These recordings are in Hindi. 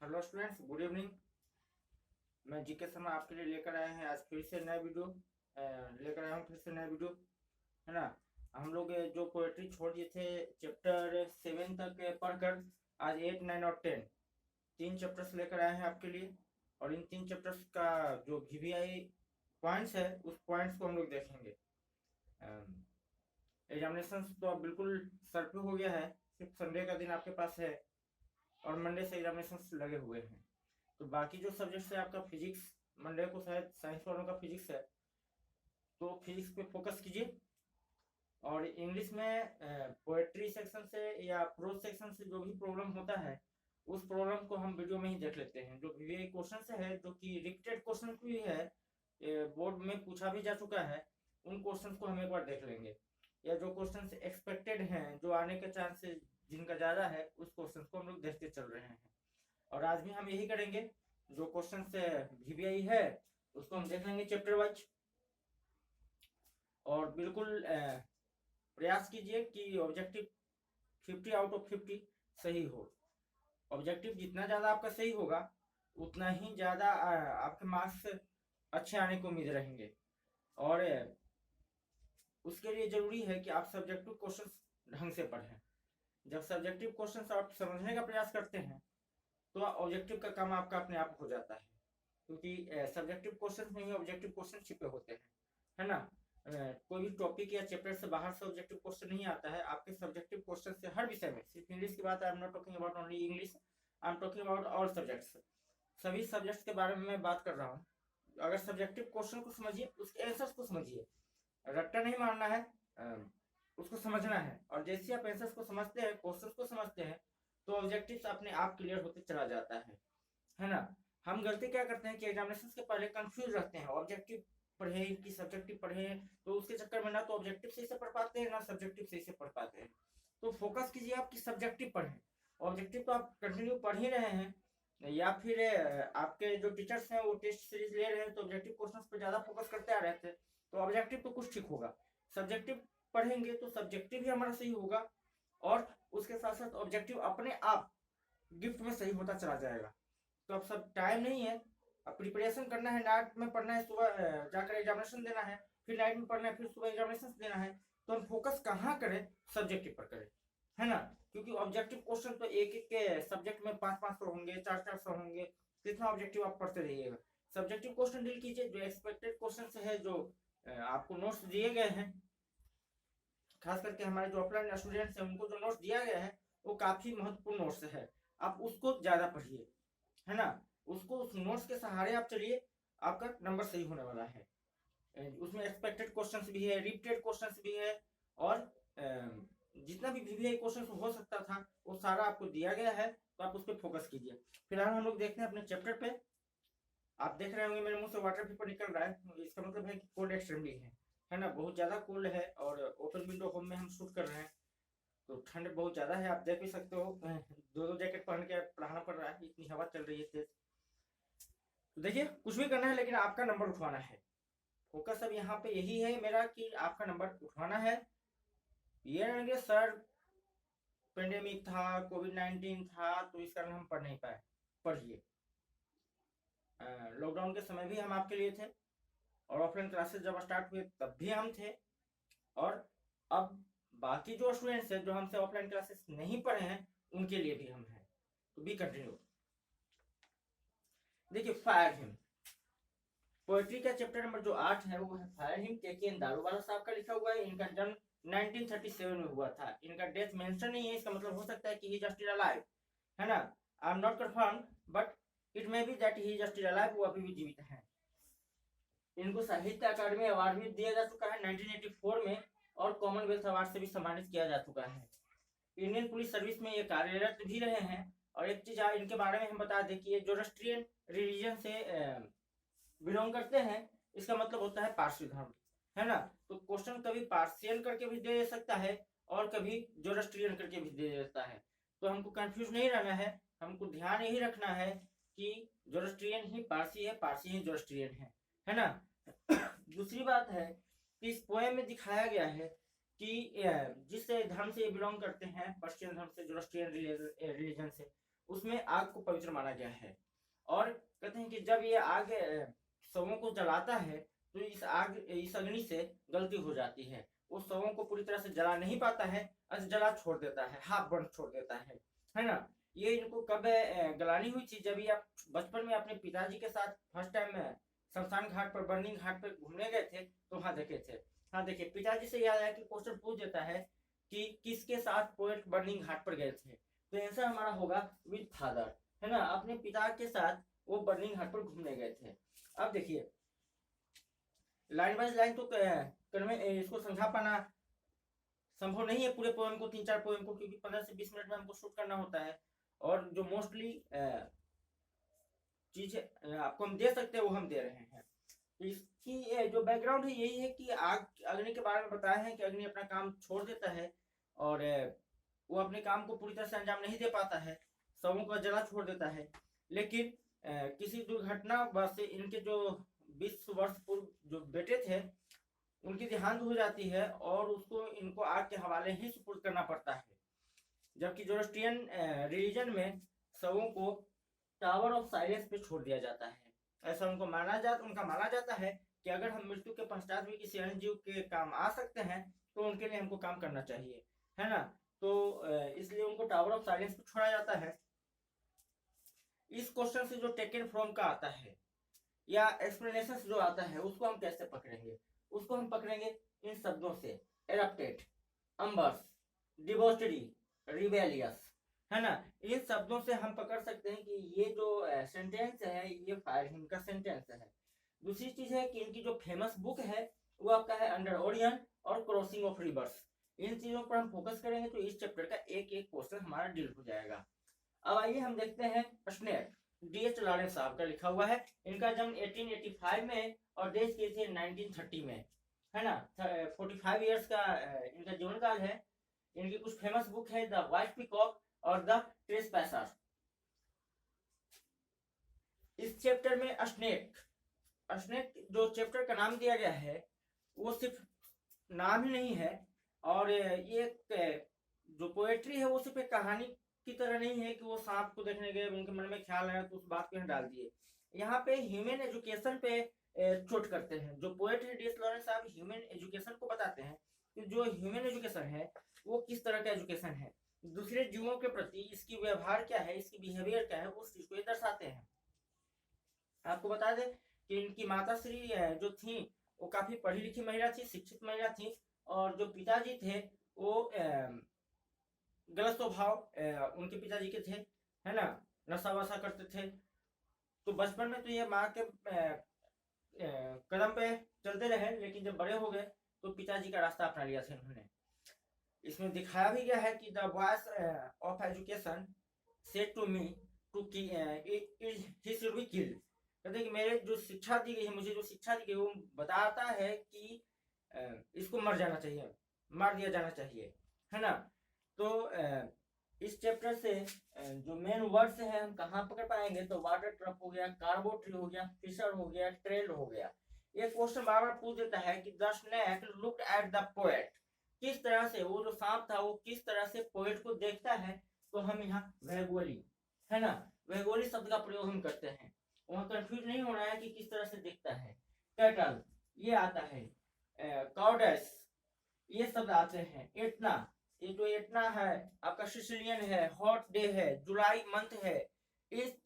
Hello students, good evening. मैं जीके शर्मा आपके लिए लेकर आए हैं आज फिर से नया वीडियो। लेकर आया हूँ फिर से नया वीडियो, है ना। हम लोग जो पोएट्री छोड़ दिए थे चैप्टर 7 तक पढ़कर आज 8, 9 और 10 तीन चैप्टर्स लेकर आए हैं आपके लिए। और इन तीन चैप्टर्स का जो वीवीआई पॉइंट्स है उस पॉइंट्स को हम लोग देखेंगे। एग्जामिनेशन तो अब बिल्कुल सर पे हो गया है, सिर्फ संडे का दिन आपके पास है और मंडे से एग्जामिनेशन लगे हुए हैं। तो बाकी जो सब्जेक्ट्स है आपका फिजिक्स, मंडे को शायद साइंस वालों का फिजिक्स है, तो फिजिक्स पे फोकस कीजिए। और इंग्लिश में पोएट्री सेक्शन से या प्रोज सेक्शन से जो भी प्रॉब्लम होता है उस प्रॉब्लम को हम वीडियो में ही देख लेते हैं। जो वीवीआई क्वेश्चन है जो कि रिपीटेड क्वेश्चन भी है, बोर्ड में पूछा भी जा चुका है, उन क्वेश्चन को हम एक बार देख लेंगे। या जो क्वेश्चन एक्सपेक्टेड हैं, जो आने के चांसेस जिनका ज़्यादा है, उस क्वेश्चन को हम लोग देखते चल रहे हैं। और आज भी हम यही करेंगे। जो क्वेश्चन से वीवीआई है उसको हम देख लेंगे चैप्टर वाइज। और बिल्कुल प्रयास कीजिए कि ऑब्जेक्टिव 50 आउट ऑफ 50 सही हो। ऑब्जेक्टिव जितना ज़्यादा आपका सही होगा उतना ही ज़्यादा आपके मार्क्स अच्छे आने को उम्मीद रहेंगे। और उसके लिए ज़रूरी है कि आप सब्जेक्टिव क्वेश्चन ढंग से पढ़ें। जब सब्जेक्टिव क्वेश्चन आप समझने का प्रयास करते हैं तो ऑब्जेक्टिव का काम आपका अपने आप हो जाता है, क्योंकि सब्जेक्टिव क्वेश्चन में ही ऑब्जेक्टिव क्वेश्चन छिपे होते हैं, है ना। कोई भी टॉपिक या चैप्टर से बाहर से ऑब्जेक्टिव क्वेश्चन नहीं आता है। आपके सब्जेक्टिव क्वेश्चन से हर विषय में, सिर्फ इंग्लिश की बात, I am not talking about only English, I am talking about all subjects. सभी सब्जेक्ट्स के बारे में मैं बात कर रहा हूँ। अगर सब्जेक्टिव क्वेश्चन को समझिए, उसके आंसर्स को समझिए, रट्टा नहीं मारना है, उसको समझना है। और जैसे आप आंसर्स को समझते हैं, क्वेश्चंस को समझते हैं, तो ऑब्जेक्टिव्स अपने आप क्लियर होते चला जाता है ना। हम गलती क्या करते हैं कि एग्जामिनेशन के पहले कंफ्यूज रहते हैं, ऑब्जेक्टिव पढ़े कि सब्जेक्टिव पढ़े, तो उसके चक्कर में ना तो ऑब्जेक्टिव सही से पढ़ पाते हैं ना सब्जेक्टिव सही से पढ़ पाते हैं। तो फोकस कीजिए आप कि सब्जेक्टिव पढ़ें। ऑब्जेक्टिव तो आप कंटिन्यू पढ़ ही रहे हैं, या फिर आपके जो टीचर्स हैं वो टेस्ट सीरीज ले रहे हैं तो ऑब्जेक्टिव क्वेश्चंस पे ज्यादा फोकस करते आ रहे थे, तो ऑब्जेक्टिव तो कुछ ठीक होगा। सब्जेक्टिव पढ़ेंगे तो सब्जेक्टिव भी हमारा सही होगा, और उसके साथ साथ ऑब्जेक्टिव अपने आप गिफ्ट में सही होता चला जाएगा। तो अब सब टाइम नहीं है, अब प्रिपरेशन करना है, नाइट में पढ़ना है, सुबह जाकर एग्जामिनेशन देना है, फिर नाइट में पढ़ना है, फिर सुबह एग्जामिनेशन देना है। तो हम फोकस कहाँ करें? सब्जेक्टिव पर करें, है ना। क्योंकि ऑब्जेक्टिव क्वेश्चन तो एक एक के सब्जेक्ट में 500-500 होंगे, 400-400 होंगे। कितना ऑब्जेक्टिव आप पढ़ते रहिएगा। सब्जेक्टिव क्वेश्चन डील कीजिए, जो एक्सपेक्टेड क्वेश्चन है, जो आपको नोट्स दिए गए हैं, खास करके हमारे जो ऑफलाइन स्टूडेंट्स हैं उनको जो नोट्स दिया गया है वो काफी महत्वपूर्ण नोट्स है। आप उसको ज्यादा पढ़िए, है ना। उसको उस नोट्स के सहारे आप चलिए, आपका नंबर सही होने वाला है। उसमें एक्सपेक्टेड क्वेश्चंस भी है, रिपीटेड क्वेश्चंस भी है, और जितना भी वीवीआई क्वेश्चन हो सकता था वो सारा आपको दिया गया है, तो आप उस पर फोकस कीजिए। फिलहाल हम लोग देखते हैं अपने चैप्टर पे। आप देख रहे होंगे मेरे मुंह से वाटर पेपर निकल रहा है, इसका मतलब है कि कोल्ड एक्सट्रीमली है ना। बहुत ज्यादा कोल्ड है, और ओपन विंडो होम में हम शूट कर रहे हैं, तो ठंड बहुत ज्यादा है, आप देख भी सकते हो। दो दो जैकेट पहन के पढ़ाना पड़ रहा है, इतनी हवा चल रही है तेज। तो देखिए, कुछ भी करना है लेकिन आपका नंबर उठवाना है। फोकस अब यहाँ पे यही है मेरा कि आपका नंबर उठवाना है। ये नहीं कि सर पेंडेमिक था, कोविड-19 था तो इस कारण हम पढ़ नहीं पाए। पढ़िए, लॉकडाउन के समय भी हम आपके लिए थे, और ऑफलाइन क्लासेस जब स्टार्ट हुए तब भी हम थे। और अब बाकी जो स्टूडेंट्स हैं जो हमसे ऑफलाइन क्लासेस नहीं पढ़े हैं उनके लिए भी हम हैं। तो बी कंटिन्यू। देखिए, फायर हिम पोएट्री का चैप्टर नंबर जो 8 है वो है फायर हिम। के दारूवाला साहब का लिखा हुआ है। इनका जन्म 1937 में हुआ था। इनका डेथ मेंशन नहीं है, इसका मतलब हो सकता है कि ही जस्ट अलाइव, है ना। I am not confirm, but it may be that he just alive, वो अभी भी जीवित हैं। इनको साहित्य अकादमी अवार्ड भी दिया जा चुका है 1984 में, और कॉमनवेल्थ अवार्ड से भी सम्मानित किया जा चुका है। इंडियन पुलिस सर्विस में ये कार्यरत भी रहे हैं। और एक चीज इनके बारे में हम बता दें कि ये जोरोस्ट्रियन रिलीजन से बिलोंग करते हैं। इसका मतलब होता है पारसी धर्म, है ना। तो क्वेश्चन कभी पार्सियन करके भी दे सकता है और कभी जोरोस्ट्रियन करके भी दे देता है, तो हमको कंफ्यूज नहीं रहना है। हमको ध्यान यही रखना है कि जोरोस्ट्रियन ही पारसी है, पारसी ही जोरोस्ट्रियन है ना। दूसरी बात है कि इस पोएम में दिखाया गया है कि जिस धर्म से ये बिलोंग करते हैं, पर्शियन धर्म से, जोरोस्ट्रियन रिलीजन से, उसमें आग को पवित्र माना गया है। और कहते हैं कि जब ये आग शवों को जलाता है तो इस अग्नि से गलती हो जाती है, उस शवों को पूरी तरह से जला नहीं पाता है, जला छोड़ देता है, हाफ बर्न छोड़ देता है ना। ये इनको कब गलानी हुई थी, जब ये आप बचपन में अपने पिताजी के साथ फर्स्ट टाइम शमशान घाट पर, बर्निंग घाट पर घूमने गए थे तो वहां देखे थे। हाँ देखिए, पिताजी से याद आया कि क्वेश्चन पूछ देता है कि किसके साथ पोएट बर्निंग घाट पर गए थे, तो आंसर हमारा होगा विद फादर, है ना, अपने पिता के साथ वो बर्निंग घाट पर घूमने गए थे। अब देखिए लाइन बाय लाइन तो इसको समझा पाना संभव नहीं है पूरे पोएम को, 3-4 पोएम को, क्योंकि 15 से 20 मिनट में हमको शूट करना होता है। और जो मोस्टली चीज आपको हम दे सकते हैं वो हम दे रहे हैं। तो इसकी जो बैकग्राउंड है यही है कि आग अग्नि के बारे में बताया है कि अग्नि अपना काम छोड़ देता है और वो अपने काम को पूरी तरह से अंजाम नहीं दे पाता है, शवों को जला छोड़ देता है। लेकिन किसी दुर्घटना से इनके जो 20 वर्ष पूर्व जो बेटे थे उनकी देहांत हो जाती है और उसको इनको आग के हवाले ही सुपुर्द करना पड़ता है। जबकि जोरोस्ट्रियन रिलीजन में शवों को टावर ऑफ साइलेंस पे छोड़ दिया जाता है। ऐसा उनका माना जाता है कि अगर हम मृत्यु के पश्चात भी किसी अन्य जीव के काम आ सकते हैं तो उनके लिए हमको काम करना चाहिए, है ना। तो इसलिए उनको टावर ऑफ साइलेंस पे छोड़ा जाता है। इस क्वेश्चन से जो टेकन फ्रॉम का आता है या एक्सप्लेनेशन जो आता है उसको हम कैसे पकड़ेंगे, उसको हम पकड़ेंगे इन शब्दों से, एरप्टेड, अम्बर्स, डिवोस्टरी, रिबेलियस, है ना। इन शब्दों से हम पकड़ सकते हैं कि ये जो सेंटेंस है ये फायरहिम का सेंटेंस है। दूसरी चीज है कि इनकी जो फेमस बुक है वो आपका है अंडर ओरियन और क्रॉसिंग ऑफ रिवर्स। इन चीजों पर हम फोकस करेंगे तो इस चैप्टर का एक एक क्वेश्चन हमारा डील हो जाएगा। अब आइए हम देखते हैं स्नेक, D.H. लॉरेंस साहब का लिखा हुआ है। इनका जन्म 1885 में और डेथ किए थे 1930 में, है ना। 45 इयर्स का इनका जीवन काल है। इनकी कुछ फेमस बुक है, द व्हाइट पीकॉक और द ट्रेसपैसर। इस चैप्टर में स्नेक जो चैप्टर का नाम दिया गया है वो सिर्फ नाम ही नहीं है, और ये जो पोएट्री है वो सिर्फ एक कहानी की तरह नहीं है कि वो सांप को देखने गए, उनके मन में ख्याल आया तो उस बात को यहाँ डाल दिए। यहाँ पे ह्यूमन एजुकेशन पे चोट करते हैं। जो पोएट है D.H. लॉरेंस साहब ह्यूमन एजुकेशन को बताते हैं कि जो ह्यूमन एजुकेशन है वो किस तरह का एजुकेशन है, दूसरे जीवों के प्रति इसकी व्यवहार क्या है, इसकी बिहेवियर क्या है, उस चीज को ये दर्शाते हैं। आपको बता दें कि इनकी माता श्री जो थी वो काफी पढ़ी लिखी महिला थी, शिक्षित महिला थी, और जो पिताजी थे वो गलत स्वभाव उनके पिताजी के थे, है ना, नशा वशा करते थे। तो बचपन में तो ये माँ के कदम पे चलते रहे, लेकिन जब बड़े हो गए तो पिताजी का रास्ता अपना लिया था इन्होंने। इसमें दिखाया भी गया है कि the voice of education said to me to he should be killed. कहते हैं कि मेरे जो शिक्षा दी गई है, मुझे जो शिक्षा दी गई वो बताता है कि इसको मार दिया जाना चाहिए, है ना। तो इस चैप्टर से जो मेन वर्ड्स हैं हम कहाँ पकड़ पाएंगे, तो वाटर ट्रप हो गया, कार्बो ट्री हो गया, फिशर हो गया, ट्रेल हो गया। ये क्वेश्चन बार बार पूछ देता है कि the snake looked at the poet, किस तरह से वो जो सांप था वो किस तरह से पोएट को देखता है। तो हम यहाँ वेगोली, है ना, वेगोली शब्द का प्रयोग हम करते हैं। वहाँ कंफ्यूज नहीं होना है कि किस तरह से दिखता है। कैटल ये आता है, काउडेस ये शब्द आते हैं। इतना, ये जो इतना है आपका सिसिलियन है, हॉट डे है, जुलाई मंथ है। इस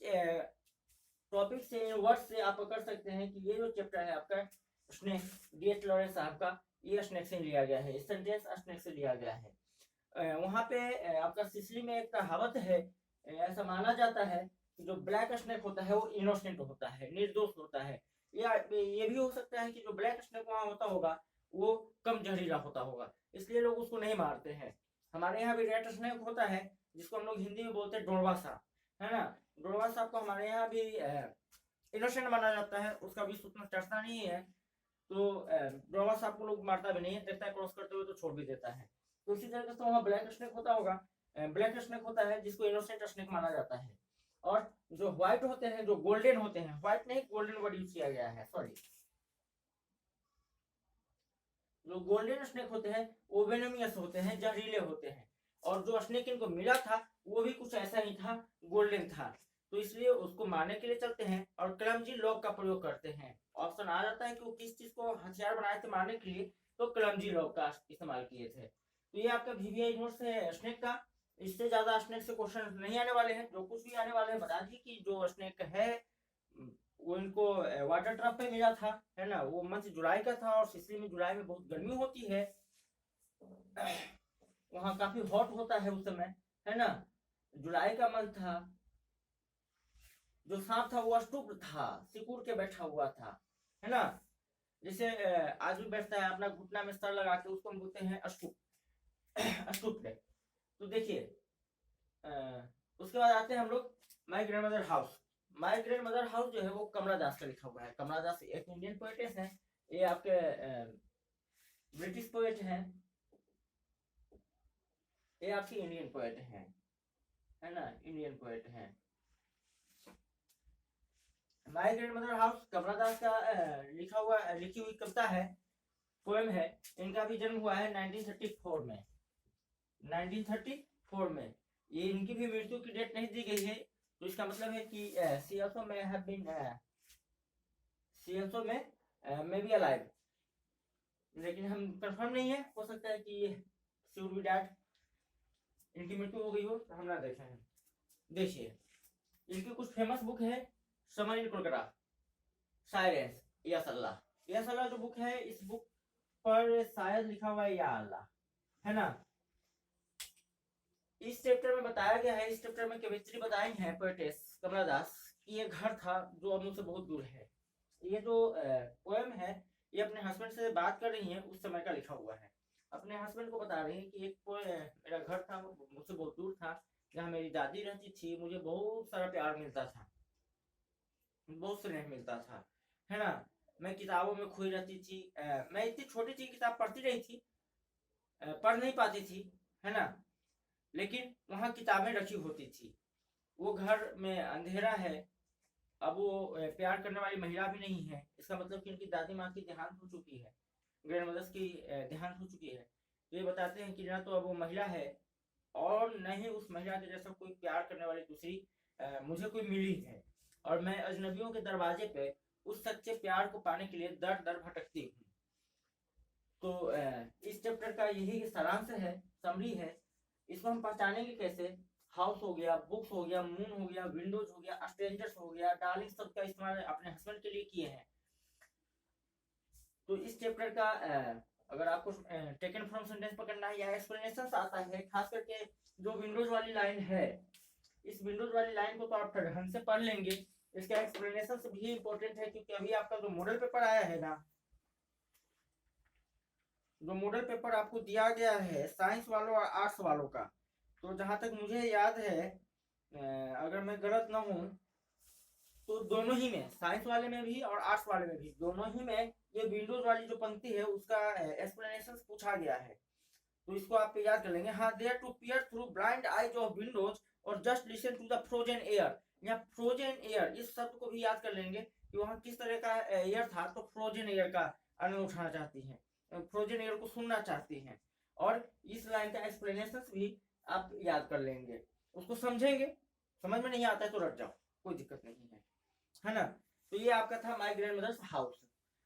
टॉपिक से, वर्ड से आप कर सकते हैं कि ये जो चैप्टर है आपका स्नेक, D.H. लॉरेंस साहब का, ये स्नेक से लिया गया है, सेंटेंस स्नेक से लिया गया है। वहाँ पे आपका सिसिली में एक कहावत है, ऐसा माना जाता है कि जो ब्लैक स्नेक होता है वो इनोसेंट होता है, निर्दोष होता है। या ये भी हो सकता है कि जो ब्लैक स्नेक वहाँ होता होगा वो कम जहरीला होता होगा, इसलिए लोग उसको नहीं मारते हैं। हमारे यहाँ भी रेड स्नेक होता है जिसको हम लोग हिंदी में बोलते हैं डोरवा सांप, है ना। डोरवा सांप को हमारे यहाँ भी इनोसेंट माना जाता है, उसका भी उतना चर्चा नहीं है। तो डोरवा सांप को लोग मारता भी नहीं है, देखता है क्रॉस करते हुए तो छोड़ भी देता है। तो इसी तरीके से वहाँ ब्लैक स्नेक होता होगा, ब्लैक स्नेक होता है जिसको इनोसेंट स्नेक माना जाता है। और जो व्हाइट होते हैं, जो गोल्डन होते हैं, व्हाइट नहीं गोल्डन वर्ड यूज किया गया है, सॉरी, जो गोल्डन स्नेक होते हैं वो वेनोमियस होते हैं, जहरीले होते हैं। और जो स्नेक इनको मिला था वो भी कुछ ऐसा ही था, गोल्डन था। तो इसलिए उसको मारने के लिए चलते हैं और क्लमजी लॉक का प्रयोग करते हैं। ऑप्शन आ जाता है कि वो किस चीज को हथियार बनाए थे मारने के लिए, तो क्लमजी लॉक का इस्तेमाल किए थे। तो ये आपका वीवीआई नोट्स है स्नेक का। इससे ज्यादा स्नेक से क्वेश्चन नहीं आने वाले हैं, जो कुछ भी आने वाले हैं बता दी कि जो स्नेक है वो इनको वाटर ट्रप पे मिला था, है ना। वो मंथ जुलाई का था और सिसली में जुलाई में बहुत गर्मी होती है, वहां काफी हॉट होता है उस समय, है ना। जुलाई का मंथ था। जो सांप था वो अष्टुप था, सिकुड़ के बैठा हुआ था, है ना। जैसे आदमी बैठता है अपना घुटना में सर लगा के, उसको हम बोलते हैं अष्टुप, अष्टुप पे। तो देखिए उसके बाद आते हैं हम लोग my grand mother house. My grand mother house जो है वो कमला दास का लिखा हुआ है। कमला दास एक इंडियन पोएटेस है, ये आपके ब्रिटिश पोएट हैं, ये आपकी इंडियन पोएट हैं, है ना, इंडियन पोएट हैं। माई ग्रैंड मदर हाउस कमला दास का लिखी हुई कविता है, पोएम है। इनका भी जन्म हुआ है 1934 में, 1934 में। ये इनकी भी मृत्यु की डेट नहीं दी गई है, तो इसका मतलब है कि she also may have been she also may be alive, लेकिन हम कंफर्म नहीं है, हो सकता है कि शी वुड बी डेड, इनकी मृत्यु हो गई हो, तो हम ना देखे हैं। देखिए इनकी कुछ फेमस बुक है, summer in Kolkata, silence, yes Allah. Yes अल्लाह जो बुक है, इस बुक पर शायद लिखा हुआ है या अल्लाह, है ना। इस चैप्टर में बताया गया है, इस चैप्टर में केमिस्ट्री बताई है पोएटेस कमला दास कि ये घर था जो अब मुझसे बहुत दूर है। ये जो पोएम है ये अपने हस्बैंड से बात कर रही है, उस समय का लिखा हुआ है। अपने हस्बैंड को बता रही है कि एक मेरा घर था मुझसे बहुत दूर था, जहाँ मेरी दादी रहती थी, मुझे बहुत सारा प्यार मिलता था, बहुत स्नेह मिलता था, है ना। मैं किताबों में खोई रहती थी, मैं इतनी छोटी सी किताब पढ़ती रही थी, पढ़ नहीं पाती थी, है ना, लेकिन वहां किताबें रखी होती थी। वो घर में अंधेरा है, अब वो प्यार करने वाली महिला भी नहीं है, इसका मतलब कि उनकी दादी माँ की देहांत हो चुकी है, ग्रैंड मदर्स की देहांत हो चुकी है। तो ये बताते हैं कि ना तो अब वो महिला है और न ही उस महिला के जैसा कोई प्यार करने वाली दूसरी मुझे कोई मिली है, और मैं अजनबियों के दरवाजे पे उस सच्चे प्यार को पाने के लिए दर दर भटकती हूँ। तो इस चैप्टर का यही सारांश है, समरी है। इसको हम पहचानेंगे कैसे? हाउस हो गया, बुक्स हो गया, मून हो गया, विंडोज हो गया, स्ट्रेंजर्स हो गया, डार्लिंग शब्द का इस्तेमाल अपने हस्बैंड के लिए किए हैं। तो इस चैप्टर का अगर आपको टेकन फ्रॉम सेंटेंस पकड़ना है या एक्सप्लेनेशन आता है, खास करके जो विंडोज वाली लाइन है, इस विंडोज वाली लाइन को तो आप ढंग से पढ़ लेंगे। इसका एक्सप्लेनेशन भी इंपॉर्टेंट है, क्योंकि अभी आपका जो मॉडल पेपर आया है ना, जो मॉडल पेपर आपको दिया गया है साइंस वालों और आर्ट्स वालों का, तो जहां तक मुझे याद है, अगर मैं गलत ना हूं, तो दोनों ही में, साइंस वाले में भी और आर्ट्स वाले में भी, दोनों ही में ये विंडोज वाली जो पंक्ति है उसका एक्सप्लेनेशन पूछा गया है। तो इसको आप याद कर लेंगे। हाँ, there to peer through blind eyes of windows और just listen to the frozen air. या फ्रोजन एयर, इस शब्द को भी याद कर लेंगे कि वहां किस तरह का एयर था, तो फ्रोजन एयर का आनंद उठाना चाहती हैं, फ्रोजन एयर को सुनना चाहती हैं। और इस लाइन का एक्सप्लेनेशन भी आप याद कर लेंगे, उसको समझेंगे। समझ में नहीं आता है तो रट जाओ, कोई दिक्कत नहीं है ना। तो ये आपका था माई ग्रैंड मदर्स हाउस।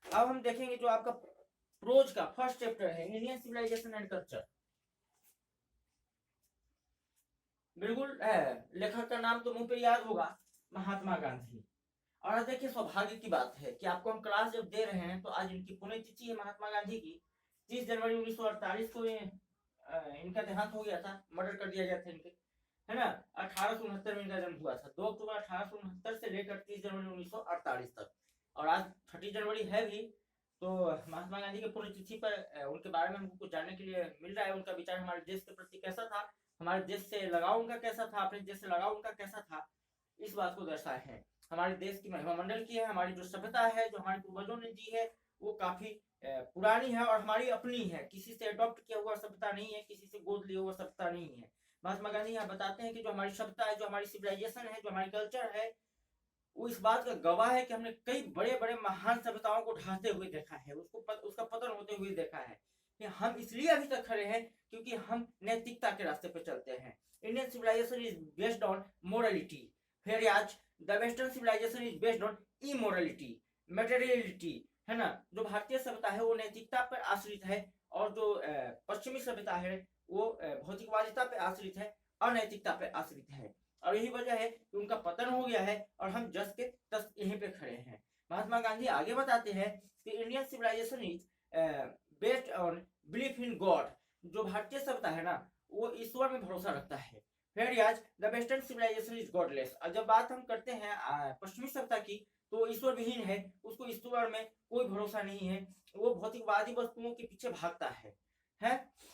अब हम देखेंगे जो आपका प्रोज का फर्स्ट चैप्टर है, इंडियन सिविलाइजेशन एंड कल्चर। बिल्कुल लेखक का नाम तो मुंह पे याद होगा, महात्मा गांधी। और देखिए सौभाग्य की बात है कि आपको हम क्लास जब दे रहे हैं तो आज इनकी पुण्यतिथि है महात्मा गांधी की। 30 जनवरी 1948 को इनका देहांत हो गया था, मर्डर कर दिया गया था इनके, है ना। 1869 में इनका जन्म हुआ था, 2 अक्टूबर 1869 से लेकर 30 जनवरी 1948 तक। और आज 30 जनवरी है भी, तो महात्मा गांधी के पुण्यतिथि पर उनके बारे में हमको कुछ जानने के लिए मिल रहा है। उनका विचार हमारे देश के प्रति कैसा था, हमारे देश से लगाव उनका कैसा था, अपने देश से लगाव उनका कैसा था, इस बात को दर्शाए हैं। हमारे देश की महिमा मंडल की है, हमारी जो सभ्यता है जो हमारे पूर्वजों ने दी है वो काफी पुरानी है और हमारी अपनी है, किसी से अडॉप्ट किया हुआ सभ्यता नहीं है, किसी से गोद लिया हुआ सभ्यता नहीं है। महात्मा गांधी यहाँ बताते हैं कि जो हमारी सभ्यता है, जो हमारी सिविलाइजेशन है, जो हमारी कल्चर है, वो इस बात का गवाह है कि हमने कई बड़े बड़े महान सभ्यताओं को ढहते हुए देखा है, उसका पतन होते हुए देखा है। कि हम इसलिए अभी तक खड़े हैं क्योंकि हम नैतिकता के रास्ते पर चलते हैं। Indian civilisation is based on morality, whereas the western civilization is based on immorality, materiality, है ना। जो भारतीय सभ्यता है वो नैतिकता पर आश्रित है, और जो पश्चिमी सभ्यता है वो भौतिकवादिता पर आश्रित है, अनैतिकता पर आश्रित है। और यही वजह है कि उनका पतन हो गया है और हम जस के तस यहीं पे खड़े हैं। महात्मा गांधी आगे बताते हैं कि Indian civilisation is based on belief in God. जो भारतीय सभ्यता है ना वो ईश्वर में भरोसा रखता है, whereas the western civilization is godless. और जब बात हम करते हैं पश्चिमी सभ्यता की, तो ईश्वर विहीन है, उसको ईश्वर में कोई भरोसा नहीं है, वो भौतिकवादी वस्तुओं के पीछे भागता है।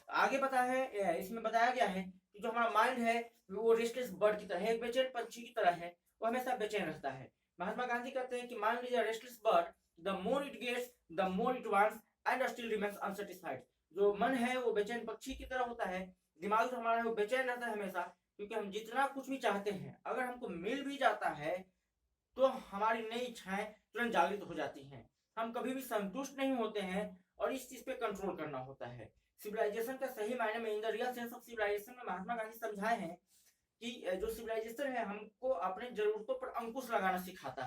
आगे पता है इसमें बताया गया है कि जो हमारा माइंड है वो रेस्टलेस बर्ड की तरह है, एक बेचैन पंछी की तरह है, वो हमेशा बेचैन रहता है। महात्मा गांधी कहते हैं कि mind is a restless bird, the more it gets the more it wants and still remains unsatisfied. जो मन है वो बेचैन पक्षी की तरह होता है, दिमाग जो हमारा है वो बेचैन रहता है हमेशा, क्योंकि हम जितना कुछ भी चाहते हैं अगर हमको मिल भी जाता है तो हमारी नई इच्छाएं तुरंत जागृत हो जाती हैं, हम कभी भी संतुष्ट नहीं होते हैं, और इस चीज पे कंट्रोल करना होता है। सिविलाइजेशन का सही मायने में, in the real sense of civilization में महात्मा गांधी समझाए हैं कि जो सिविलाइजेशन है हमको अपने जरूरतों पर अंकुश लगाना सिखाता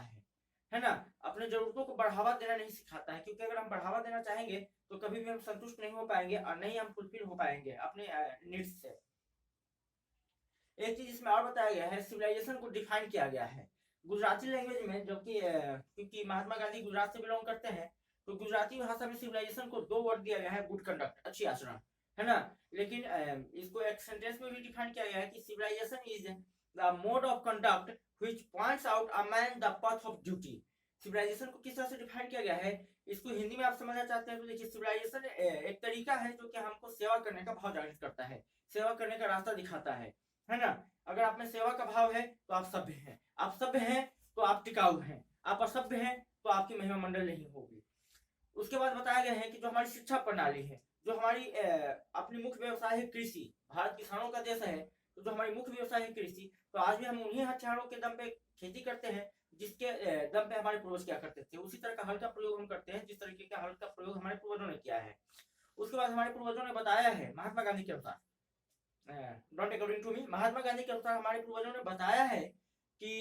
है ना, अपने जरूरतों को बढ़ावा देना नहीं सिखाता है, क्योंकि अगर हम बढ़ावा देना चाहेंगे तो कभी भी हम संतुष्ट नहीं हो पाएंगे और नहीं हम फुलफिल हो पाएंगे अपने नीड्स से। एक चीज इसमें और बताया गया है, सिविलाइजेशन को डिफाइन किया गया है गुजराती लैंग्वेज में, जो कि क्योंकि महात्मा गांधी गुजरात से बिलोंग करते हैं, तो गुजराती भाषा में सिविलाइजेशन को 2 वर्ड दिया गया है, गुड कंडक्ट, अच्छी आचरण, है ना। लेकिन इसको एक सेंटेंस में भी डिफाइन किया गया है कि civilization is the mode of conduct which points out a man the path of duty. Civilization को किस तरह से डिफाइन किया गया है, इसको हिंदी में आप समझना चाहते हैं तो देखिए, सिविलाइजेशन एक तरीका है जो कि हमको सेवा करने का भाव जागृत करता है, सेवा करने का रास्ता दिखाता है ना। अगर आप में सेवा का भाव है तो आप सभ्य हैं, आप सभ्य हैं तो आप टिकाऊ हैं, आप असभ्य हैं तो आपकी महिमा मंडल नहीं होगी। उसके बाद बताया गया है कि जो हमारी शिक्षा प्रणाली है, जो हमारी अपनी मुख्य व्यवसाय है कृषि, भारत किसानों का देश है, तो जो हमारी मुख्य व्यवसाय है कृषि, तो आज भी हम उन्हीं हथियारों के दम पे खेती करते हैं जिसके दम पे हमारे पूर्वज क्या करते थे, उसी तरह का हल का प्रयोग हम करते हैं जिस तरीके का हल का प्रयोग हमारे पूर्वजों ने किया है। उसके बाद हमारे पूर्वजों ने बताया है, महात्मा गांधी के अनुसार, not according to me, Mahatma Gandhi के अनुसार हमारे पूर्वजों ने बताया है कि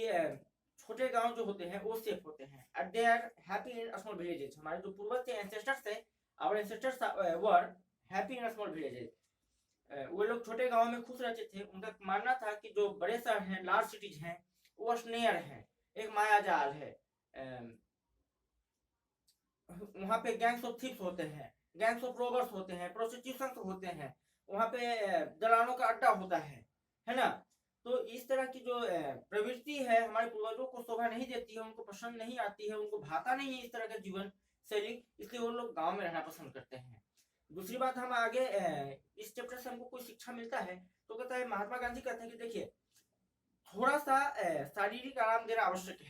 छोटे गांव जो होते हैं वो सेफ होते हैं, at they are happy in small villages. हमारे जो पूर्वज थे, एंसेस्टर्स थे, our ancestors were happy in small villages. वो लोग छोटे गांव में खुश रहते थे। उनका मानना था कि जो बड़े शहर हैं, लार्ज सिटीज हैं, वो स्नेयर है, एक माया जाल है, वहां पे गैंग्स ऑफ थीव्स होते हैं, गैंग्स ऑफ रॉबर्स होते हैं, प्रोस्टिट्यूशन होते हैं, वहां पे दलालों का अड्डा होता है ना। तो इस तरह की जो प्रवृत्ति है हमारे पूर्वजों को शोभा नहीं देती है, उनको पसंद नहीं आती है, उनको भाता नहीं है इस तरह का जीवन शैली, इसलिए वो लोग गांव में रहना पसंद करते हैं। दूसरी बात, हम आगे इस चैप्टर से हमको कोई शिक्षा मिलता है तो कहता है, महात्मा गांधी कहते हैं कि देखिए, थोड़ा सा शारीरिक आराम देना आवश्यक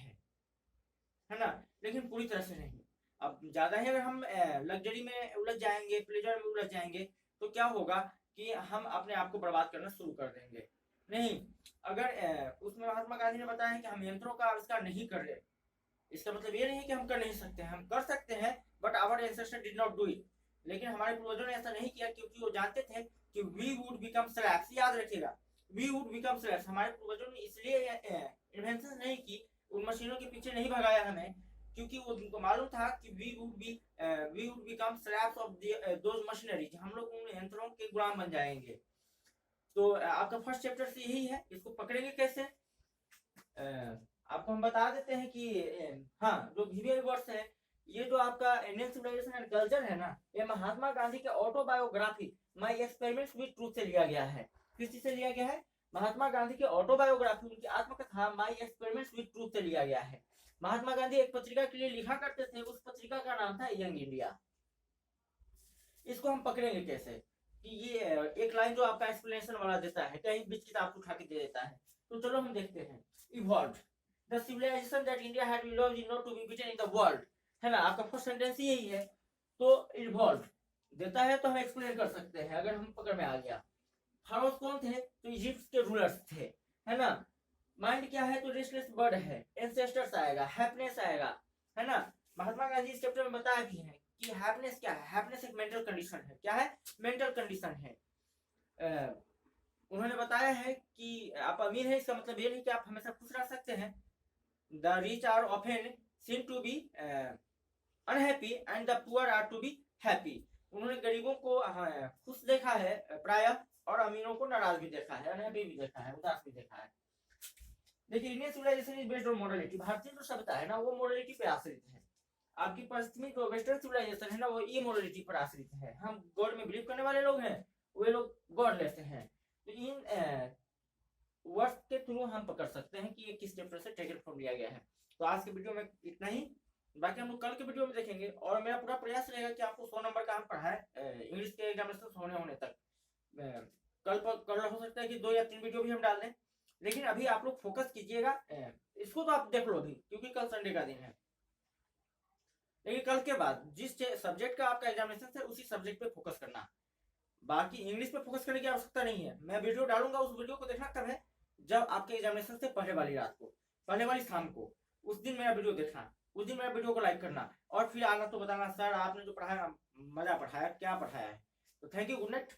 है ना, लेकिन पूरी तरह से नहीं। अब ज्यादा ही अगर हम लग्जरी में उलझ जाएंगे, प्लेजर में उलझ जाएंगे, तो क्या होगा कि हम अपने आप को बर्बाद करना शुरू कर देंगे। नहीं, अगर उसमें महात्मा गांधी ने बताया कि हम यंत्रों का आविष्कार नहीं कर रहे, इसका मतलब ये नहीं कि हम कर नहीं सकते, हम कर सकते हैं, but our ancestor did not do it. लेकिन हमारे पूर्वजों ने ऐसा नहीं किया, क्योंकि वो जानते थे कि वी वुड बिकम स्लैब्स। याद रखिएगा, वी वुड बिकम स्लैब्स। हमारे पूर्वजों ने इसलिए इन्वेंशन नहीं की, उन मशीनों के पीछे नहीं भगाया हमें, क्योंकि वो उनको मालूम था कि we would become slabs of those machinery, हम लोग उन यंत्रों के गुलाम बन जाएंगे। तो आपका फर्स्ट चैप्टर से यही है, इसको पकड़ेंगे कैसे, आपको हम बता देते हैं कि हाँ, जो वीवीआई वर्ड्स है, ये जो आपका इंडियन सिविलाइजेशन एंड कल्चर है ना, ये महात्मा गांधी के autobiography my experiments with truth से लिया गया है। किस चीज से लिया गया है? महात्मा गांधी के ऑटोबायोग्राफी, उनकी आत्मकथा माय एक्सपेरिमेंट्स विद ट्रूथ से लिया गया है। महात्मा गांधी एक पत्रिका के लिए लिखा करते थे, उस पत्रिका का नाम था यंग इंडिया। इसको हम पकड़ेंगे कैसे कि ये एक लाइन जो आपका एक्सप्लेनेशन वाला देता है, कहीं बीच किताब उठा के दे देता है, तो चलो हम देखते हैं। Evolve the civilisation that India had evolved in order to be beaten in the world, है ना, आपका फर्स्ट सेंटेंस यही है। तो इवॉल्व देता है तो हम एक्सप्लेन कर सकते हैं अगर हम पकड़ में आ गया। फारोस कौन थे? तो इजिप्ट के रूलर्स थे, है ना। माइंड क्या है? तो रेस्टलेस बर्ड है, एंसेस्टर्स आएगा, हैप्पीनेस आएगा, है ना। महात्मा गांधी इस चैप्टर में बताया भी है कि हैप्पीनेस क्या है। हैप्पीनेस एक मेंटल कंडीशन है। क्या है? मेंटल कंडीशन है। उन्होंने बताया है कि आप अमीर हैं इसका मतलब ये नहीं कि आप हमेशा खुश रह सकते हैं। The rich are often seem to be unhappy and the poor are to be happy. उन्होंने गरीबों को खुश देखा है प्रायः, और अमीरों को नाराज भी देखा है, अनहैप्पी भी देखा है, उदास भी देखा है। देखिए, Indian civilisation is based on morality. भारतीय जो सभ्यता है ना, वो मोरालिटी पे आश्रित है। आपकी पश्चिमी जो वेस्टर्न सिविलाइजेशन है ना, वो इमोरलिटी पर आश्रित है। हम गॉड में बिलीव करने वाले लोग हैं, वे लोग गॉडलेस हैं। तो इन वर्ड्स के थ्रू हम पकड़ सकते हैं कि ये किस चैप्टर से टेकन फ्रॉम लिया गया है। तो आज के वीडियो में इतना ही, बाकी हम लोग कल के वीडियो में देखेंगे। और मेरा पूरा प्रयास रहेगा कि आपको 100 नंबर का हम पढ़ाएं इंग्लिश के एग्जामिनेशन होने तक। कल हो सकता है कि 2 या 3 वीडियो भी हम डाल दें, लेकिन अभी आप लोग फोकस कीजिएगा। इसको तो आप देख लो अभी, क्योंकि कल संडे का दिन है। लेकिन कल के बाद जिस सब्जेक्ट का आपका एग्जामिनेशन है, उसी सब्जेक्ट पे फोकस करना। बाकी इंग्लिश पे फोकस करने की आवश्यकता नहीं है। मैं वीडियो डालूंगा, उस वीडियो को देखना कब है? जब आपके एग्जामिनेशन से पहले वाली रात को, पहले वाली शाम को, उस दिन मेरा वीडियो देखना। उस दिन मेरा वीडियो को लाइक करना, और फिर आना तो बताना सर आपने जो पढ़ाया मजा पढ़ाया, क्या पढ़ाया है। तो थैंक यू, गुड नाइट।